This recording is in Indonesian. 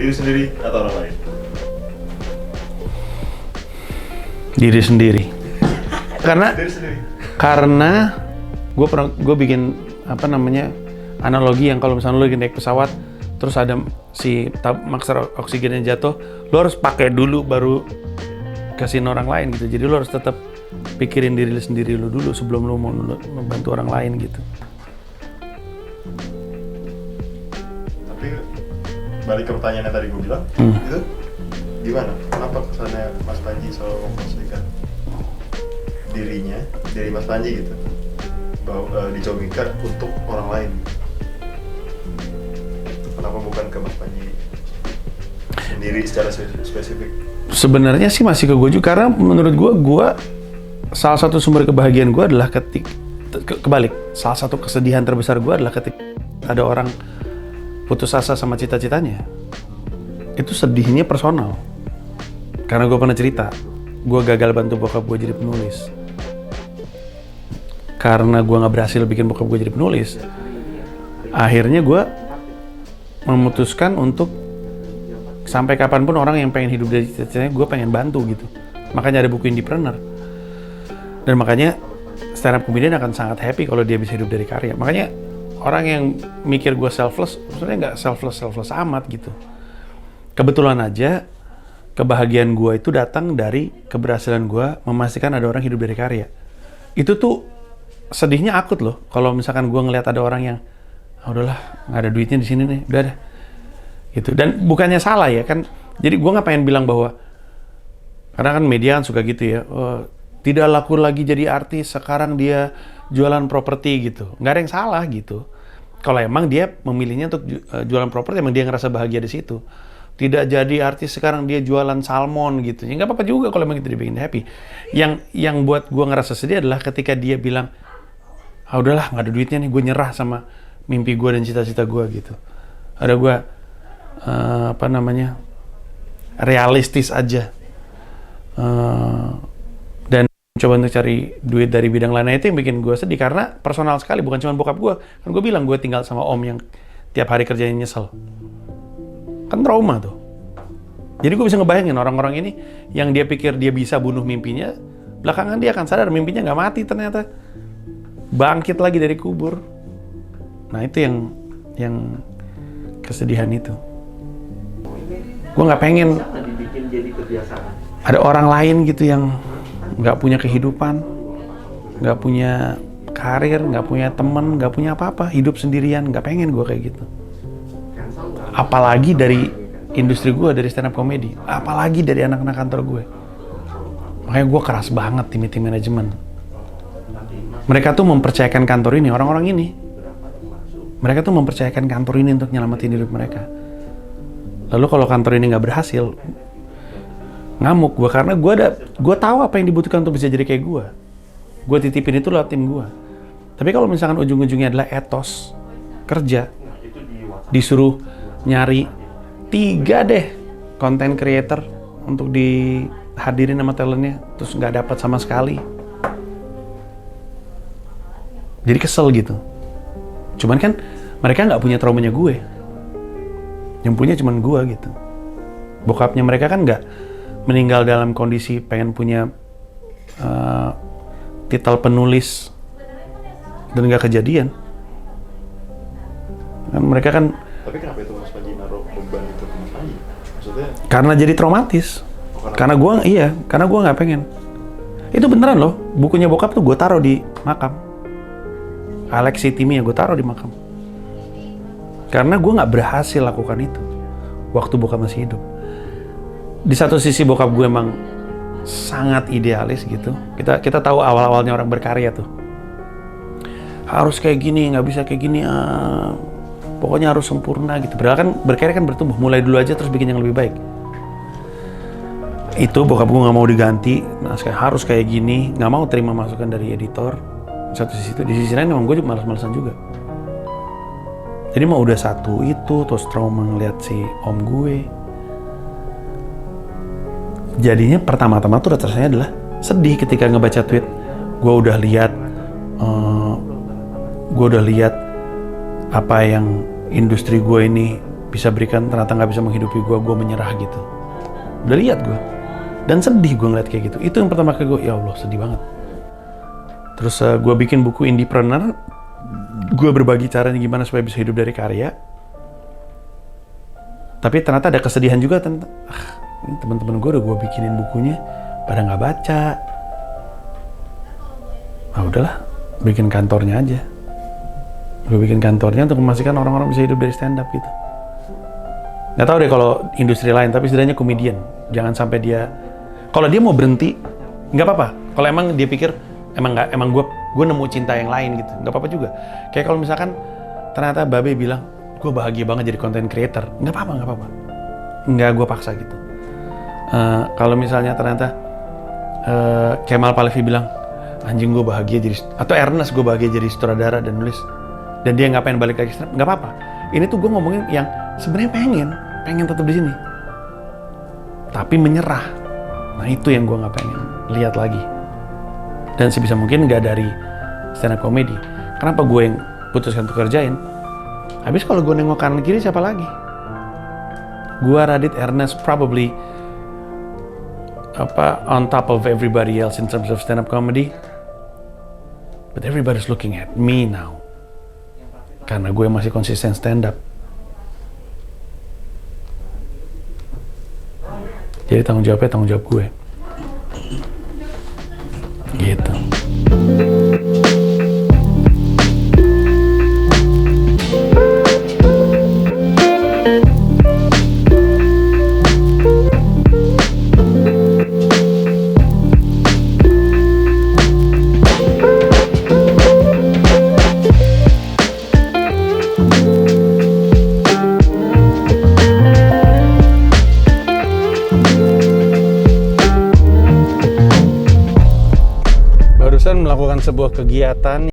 Diri sendiri atau orang lain? Diri sendiri. Diri sendiri. Karena gue bikin analogi yang kalau misalnya lo lagi naik pesawat terus ada si masker oksigennya jatuh, lo harus pakai dulu baru kasihin orang lain gitu. Jadi lo harus tetap pikirin diri lo sendiri lo dulu sebelum lo mau membantu orang lain gitu. Tapi balik ke pertanyaan yang tadi gue bilang, itu gimana? Kenapa kesannya Mas Panji selalu memposisikan diri Mas Panji gitu, bahwa dijogingkan untuk orang lain? Kenapa bukan ke Mas Panji sendiri secara spesifik? Sebenarnya sih masih ke gue juga, karena menurut gue salah satu sumber kebahagiaan gue adalah kebalik. Salah satu kesedihan terbesar gue adalah ketika ada orang putus asa sama cita-citanya. Itu sedihnya personal. Karena gue pernah cerita, gue gagal bantu bokap gue jadi penulis. Karena gue nggak berhasil bikin bokap gue jadi penulis, akhirnya gue memutuskan untuk sampai kapanpun orang yang pengen hidup dari cita-citanya, gue pengen bantu gitu. Makanya ada buku Indiepreneur. Dan makanya stand up comedian akan sangat happy kalau dia bisa hidup dari karya. Makanya orang yang mikir gue selfless, sebenarnya nggak selfless amat gitu. Kebetulan aja kebahagiaan gue itu datang dari keberhasilan gue memastikan ada orang hidup dari karya. Itu tuh sedihnya akut loh. Kalau misalkan gue ngeliat ada orang yang udahlah nggak ada duitnya di sini nih, udah deh gitu. Dan bukannya salah ya kan. Jadi gue nggak pengen bilang bahwa, karena kan media kan suka gitu ya, tidak laku lagi jadi artis, sekarang dia jualan properti gitu. Nggak ada yang salah gitu. Kalau emang dia memilihnya untuk jualan properti, emang dia ngerasa bahagia di situ. Tidak jadi artis, sekarang dia jualan salmon gitu. Ya nggak apa-apa juga kalau emang itu dibikin happy. Yang buat gue ngerasa sedih adalah ketika dia bilang, udahlah nggak ada duitnya nih, gue nyerah sama mimpi gue dan cita-cita gue gitu. Ada gue realistis aja. Dan coba untuk cari duit dari bidang lainnya, itu yang bikin gue sedih, karena personal sekali, bukan cuma bokap gue. Kan gue bilang gue tinggal sama om yang tiap hari kerjanya nyesel. Kan trauma tuh. Jadi gue bisa ngebayangin orang-orang ini yang dia pikir dia bisa bunuh mimpinya, belakangan dia akan sadar mimpinya nggak mati ternyata. Bangkit lagi dari kubur. Nah itu yang kesedihan itu. Gue nggak pengen ada orang lain gitu yang nggak punya kehidupan, nggak punya karir, nggak punya teman, nggak punya apa-apa, hidup sendirian. Nggak pengen gue kayak gitu. Apalagi dari industri gue, dari stand up comedy, apalagi dari anak-anak kantor gue. Makanya gue keras banget tim manajemen. Mereka tuh mempercayakan kantor ini, orang-orang ini. Mereka tuh mempercayakan kantor ini untuk nyelamatin hidup mereka. Lalu kalau kantor ini nggak berhasil, ngamuk gue, karena gue tahu apa yang dibutuhkan untuk bisa jadi kayak gue. Gue titipin itu lewat tim gue. Tapi kalau misalkan ujung-ujungnya adalah etos kerja, disuruh nyari 3 deh content creator untuk dihadirin sama talentnya, terus nggak dapat sama sekali. Jadi kesel gitu. Cuman kan mereka nggak punya traumanya gue. Yang punya cuman gue gitu. Bokapnya mereka kan nggak meninggal dalam kondisi pengen punya titel penulis dan nggak kejadian. Kan mereka kan. Tapi kenapa itu Mas Panji naruh beban itu ke Mas Panji? Maksudnya? Karena jadi traumatis. Karena gue nggak pengen. Itu beneran loh. Bukunya bokap tuh gue taruh di makam. Alexi Timmy gue taruh di makam. Karena gue nggak berhasil lakukan itu waktu bokap masih hidup. Di satu sisi bokap gue emang sangat idealis gitu. Kita tahu awal-awalnya orang berkarya tuh. Harus kayak gini, nggak bisa kayak gini. Pokoknya harus sempurna gitu. Padahal kan berkarya kan bertumbuh. Mulai dulu aja terus bikin yang lebih baik. Itu bokap gue nggak mau diganti. Nah, harus kayak gini. Nggak mau terima masukan dari editor. Satu sisi itu. Di sisi lain emang gue juga malas-malasan juga. Jadi mau udah satu itu, terus trauma ngeliat si om gue. Jadinya pertama-tama tuh rasanya adalah sedih ketika ngebaca tweet. Gue udah lihat apa yang industri gue ini bisa berikan ternyata nggak bisa menghidupi gue menyerah gitu. Udah lihat gue. Dan sedih gue ngeliat kayak gitu. Itu yang pertama kali gue, ya Allah sedih banget. Terus gue bikin buku Indiepreneur. Gue berbagi caranya gimana supaya bisa hidup dari karya. Tapi ternyata ada kesedihan juga tentang, ini teman-teman gue udah gue bikinin bukunya, pada nggak baca. Nah udahlah, bikin kantornya aja. Gue bikin kantornya untuk memastikan orang-orang bisa hidup dari stand up gitu. Nggak tahu deh kalau industri lain, tapi setidaknya komedian. Jangan sampai dia, kalau dia mau berhenti, nggak apa-apa. Kalau emang dia pikir, emang gue nemu cinta yang lain gitu, nggak apa-apa juga. Kayak kalau misalkan ternyata Babe bilang, gue bahagia banget jadi content creator, nggak apa-apa. Nggak gue paksa gitu. Kalau misalnya ternyata Kemal Palevi bilang, anjing gue bahagia jadi, atau Ernest gue bahagia jadi sutradara dan nulis, dan dia nggak pengen balik lagi, nggak apa-apa. Ini tuh gue ngomongin yang sebenarnya pengen tetap di sini, tapi menyerah. Nah itu yang gue nggak pengen lihat lagi. Dan sebisa mungkin nggak dari stand up comedy. Kenapa gue yang putuskan untuk kerjain? Habis kalau gue nengok kanan kiri siapa lagi? Gue, Radit, Ernest probably on top of everybody else in terms of stand up comedy. But everybody's looking at me now. Karena gue masih konsisten stand up. Jadi tanggung jawabnya tanggung jawab gue. Gitu. Barusan melakukan sebuah kegiatan